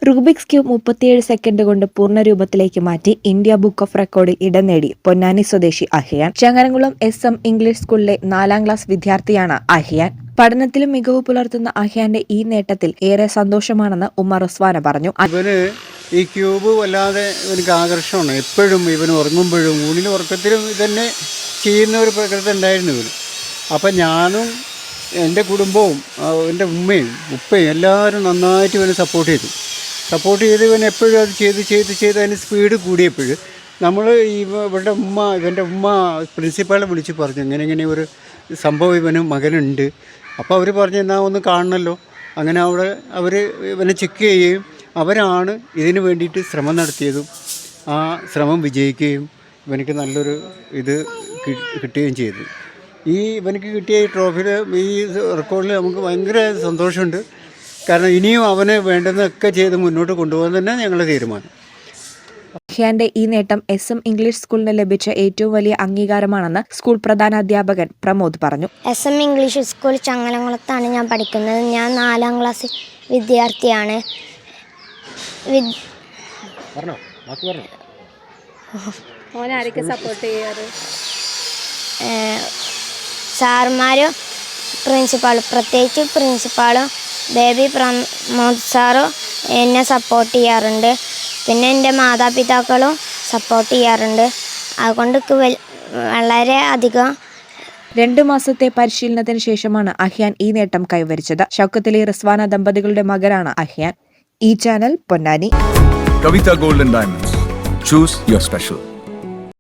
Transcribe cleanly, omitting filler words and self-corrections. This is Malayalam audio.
റൂബിക്സ് ക്യൂബ് 37 സെക്കൻഡ് കൊണ്ട് പൂർണ്ണരൂപത്തിലേക്ക് മാറ്റി ഇന്ത്യ ബുക്ക് ഓഫ് റെക്കോർഡിൽ ഇടം നേടി പൊന്നാനി സ്വദേശി അഹിയാൻ. ചങ്ങരംകുളം SM ഇംഗ്ലീഷ് സ്കൂളിലെ 4ാം ക്ലാസ് വിദ്യാർത്ഥിയാണ് അഹിയാൻ. പഠനത്തിലും മികവ് പുലർത്തുന്ന അഹിയാന്റെ ഈ നേട്ടത്തിൽ ഏറെ സന്തോഷമാണെന്ന് ഉമ്മർ ഉസ്മാന പറഞ്ഞു. ഈ ക്യൂബ് വല്ലാതെ എനിക്ക് ആകർഷണമാണ്. എപ്പോഴും ഇവന് ഉറങ്ങുമ്പോഴും ഊണിലും ഉറക്കത്തിലും ഇതന്നെ ചെയ്യുന്ന ഒരു പ്രകൃതി ഉണ്ടായിരുന്നു ഇവന്. അപ്പം ഞാനും എൻ്റെ കുടുംബവും എൻ്റെ ഉമ്മയും ഉപ്പയും എല്ലാവരും നന്നായിട്ട് ഇവനെ സപ്പോർട്ട് ചെയ്ത് ഇവൻ എപ്പോഴും അത് ചെയ്ത് അതിന് സ്പീഡ് കൂടിയപ്പോൾ നമ്മൾ ഇവൻ്റെ ഉമ്മ പ്രിൻസിപ്പാളെ വിളിച്ച് പറഞ്ഞു ഇങ്ങനെ ഒരു സംഭവം ഇവന് മകനുണ്ട്. അപ്പോൾ അവർ പറഞ്ഞു എന്നാൽ ഒന്ന് കാണണമല്ലോ. അങ്ങനെ അവർ ഇവനെ ചെക്ക് ചെയ്യുകയും അവരാണ് ഇതിന് വേണ്ടിയിട്ട് ശ്രമം നടത്തിയതും ആ ശ്രമം വിജയിക്കുകയും ഇവനക്ക് നല്ലൊരു ഇത് കിട്ടുകയും ചെയ്തു. ഇവനക്ക് കിട്ടിയ ഈ ട്രോഫിയിൽ ഈ റെക്കോർഡിൽ നമുക്ക് ഭയങ്കര സന്തോഷമുണ്ട്. കാരണം ഇനിയും അവന് വേണ്ടുന്നതൊക്കെ ചെയ്ത് മുന്നോട്ട് കൊണ്ടുപോകാൻ തന്നെ ഞങ്ങളുടെ തീരുമാനം. അഹിയാന്റെ ഈ നേട്ടം SM ഇംഗ്ലീഷ് സ്കൂളിന് ലഭിച്ച ഏറ്റവും വലിയ അംഗീകാരമാണെന്ന് സ്കൂൾ പ്രധാന അധ്യാപകൻ പ്രമോദ് പറഞ്ഞു. SM ഇംഗ്ലീഷ് സ്കൂൾ ചങ്ങരംകുളത്താണ് ഞാൻ പഠിക്കുന്നത്. ഞാൻ 4ാം ക്ലാസ് വിദ്യാർത്ഥിയാണ്. സാറുമാരും പ്രിൻസിപ്പാളും, പ്രത്യേകിച്ച് പ്രിൻസിപ്പാളും ബേബി പ്രമോദ് സാറും എന്നെ സപ്പോർട്ട് ചെയ്യാറുണ്ട്. പിന്നെ എൻ്റെ മാതാപിതാക്കളും സപ്പോർട്ട് ചെയ്യാറുണ്ട്. അതുകൊണ്ട് വളരെ അധികം 2 മാസത്തെ പരിശീലനത്തിന് ശേഷമാണ് അഹിയാൻ ഈ നേട്ടം കൈവരിച്ചത്. ഷൗക്കത്ത് അലി റിസ്വാന ദമ്പതികളുടെ മകനാണ് അഹിയാൻ. ഈ channel Ponnani. Kavita Gold and Diamonds. Choose your special.